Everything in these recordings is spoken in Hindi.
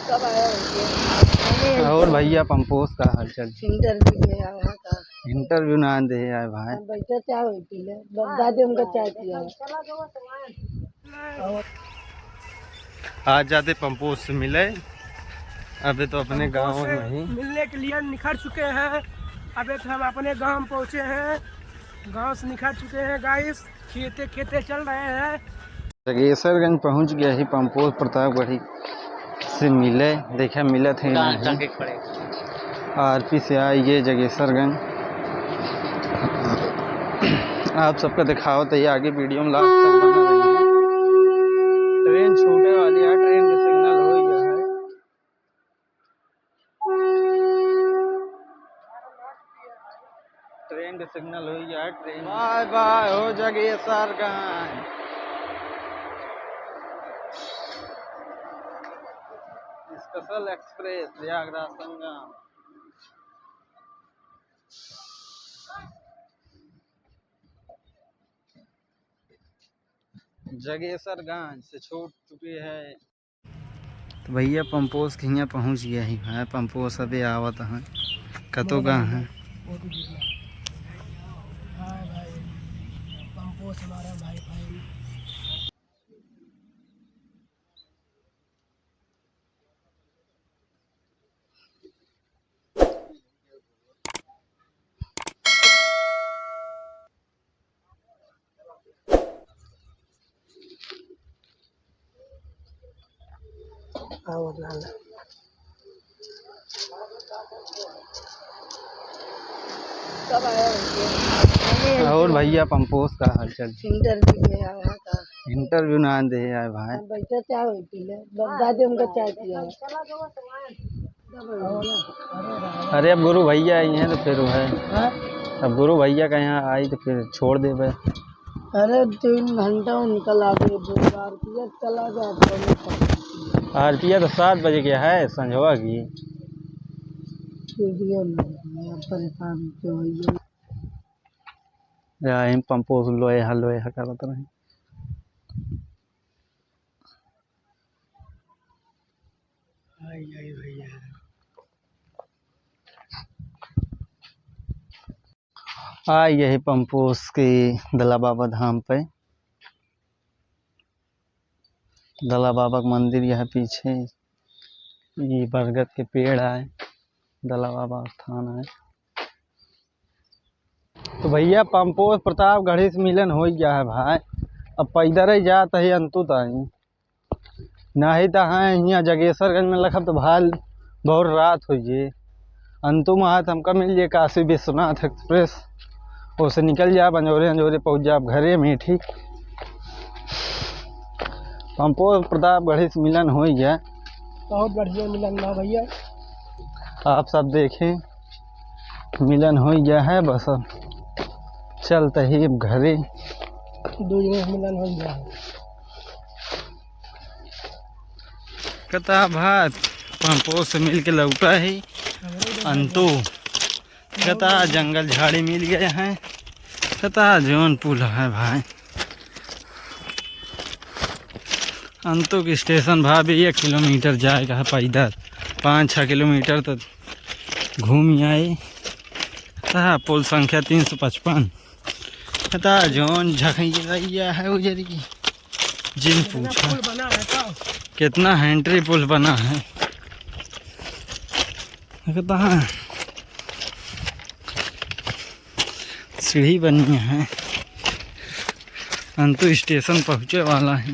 कब आया और भैया पंपोस का हालचाल इंटरव्यू में आया था। इंटरव्यू ना दे आए भाई। बैठा चाय हुई पी ले दादी उनका चाय पिया। आज जाते पंपोस से मिले। अभी तो अपने गांव में नहीं मिलने के लिए निखर चुके हैं। अभी तो हम अपने गांव पहुंचे हैं। गांव से निखर चुके हैं गाइस। खेते खेते चल रहे हैं। जगेसरगंज पहुंच गया ही पंपोस प्रतापगढ़ी से मिले। देखा मिले थे आरपी से आई ये जगेसरगंज। आप सबका दिखाओ तो ये आगे वीडियो में लास्ट तक बना रही है। ट्रेन छूटे वाली है। ट्रेन का सिग्नल हो गया है। ट्रेन का सिग्नल हो गया है। ट्रेन बाय बाय हो जगेसरगंज। Special express Prayagraj Sangam. जगेसरगंज से छूट चुकी है। तो भैया पंपोस के यहाँ पहुँच गया ही है। पंपोस अभी आवत है कतो गा है। पंपोस हमारा भाई भाई। कब आया और भैया पंपोस का हालचाल इंटरव्यू में आया था। इंटरव्यू ना दे आए भाई। बैठा चाय हुई पी ले दादी उनका चाय पिया। अरे अब गुरु भैया आई हैं तो फिर वो है। अब गुरु भैया का यहाँ आई तो फिर छोड़ दे भाई। अरे 3 घंटा निकल आ गए। 2 बार किया चला गया। आरपीएफ तो 7 बजे के है संझवा की। परेशान क्यों पंपोस लोहे करत रहे। यही पंपोस के दला बाबा धाम पे। दला बाबा का मंदिर यह पीछे। ये बरगद के पेड़ है। दला बाबा स्थान है। तो भैया पंपोस प्रतापगढ़ी से मिलन हो गया है भाई। अब पैदल ही जात है अंतु तई नहीं तो हाँ यहाँ जगेसरगंज में लखब तो भाई बहुत रात हो जे। अंतु में हाथ हमका मिल जाए काशी विश्वनाथ एक्सप्रेस। उससे निकल जा अंजोरे अंजोरे पहुँच जा घरे में ठीक। पंपोस प्रतापगढ़ी से मिलन हो गया। बहुत बढ़िया मिलन ना भैया। आप सब देखें मिलन हो गया है। बस अब चलते ही घरे। 2 जगह मिलन हो गया है। कहता भाई पंपोस से मिल के लौटा ही अंतु। कहता जंगल झाड़ी मिल गए हैं। कहता जौन पुल है भाई। अंतु की स्टेशन भाई 1 किलोमीटर जाएगा है पैदल। 5-6 किलोमीटर तक घूम आए। पुल संख्या 355। कहता जौन झखैया है उजरी जिन पूछा पुल बना है तो कितना हैंट्री पुल बना है। कहता सीढ़ी बनी है। अंतु स्टेशन पहुँचे वाला है।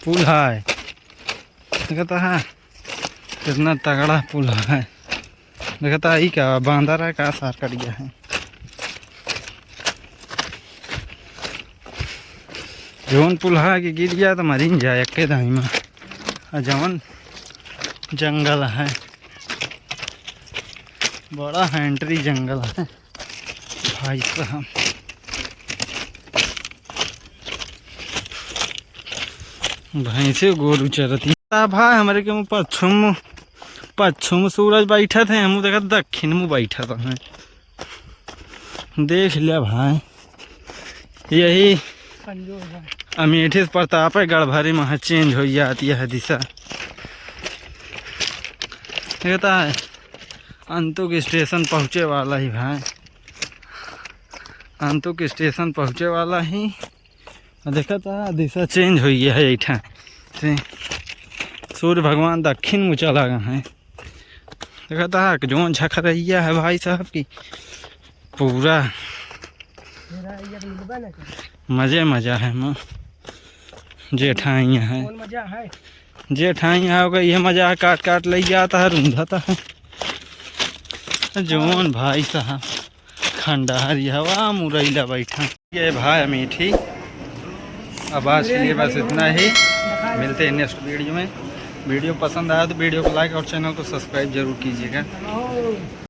पुल है कहता है कितना तगड़ा पुल है। कहता है क्या बांधा रहा है का सार कट गया है। जौन पुल है कि गिर गया तो मरी न जाए के दाई में। जवन जंगल है बड़ा हैंट्री जंगल है भाई साहब। भैंसे गोरू चरती भाई हमारे के पश्चिम सूरज बैठा थे। हम देखा दक्षिण में बैठा था। देख लिया भाई यही संजोग है। अमेठी से प्रतापगढ़ भरे में चेंज हो जाती है दिशा। कहता है अंतु के स्टेशन पहुँचे वाला ही भाई, अंतु के स्टेशन पहुँचे वाला ही। देखा था दिशा चेंज हो गया है ऐठा से। सूर्य भगवान दक्षिण में चला गया है। देखा था जो झखरैया है भाई साहब की पूरा मज़े मज़ा है माँ। जेठाइयाँ है, कौन मजा है? जेठाइयाँ होगा ये मज़ा है, काट काट ले जाता है, रूंधाता है। जोन भाई साहब खंडहर हवा मुरैला बैठा। ये भाई अमेठी। अब आज के लिए बस इतना ही, मिलते हैं नेक्स्ट वीडियो में। वीडियो पसंद आया तो वीडियो को लाइक और चैनल को सब्सक्राइब जरूर कीजिएगा।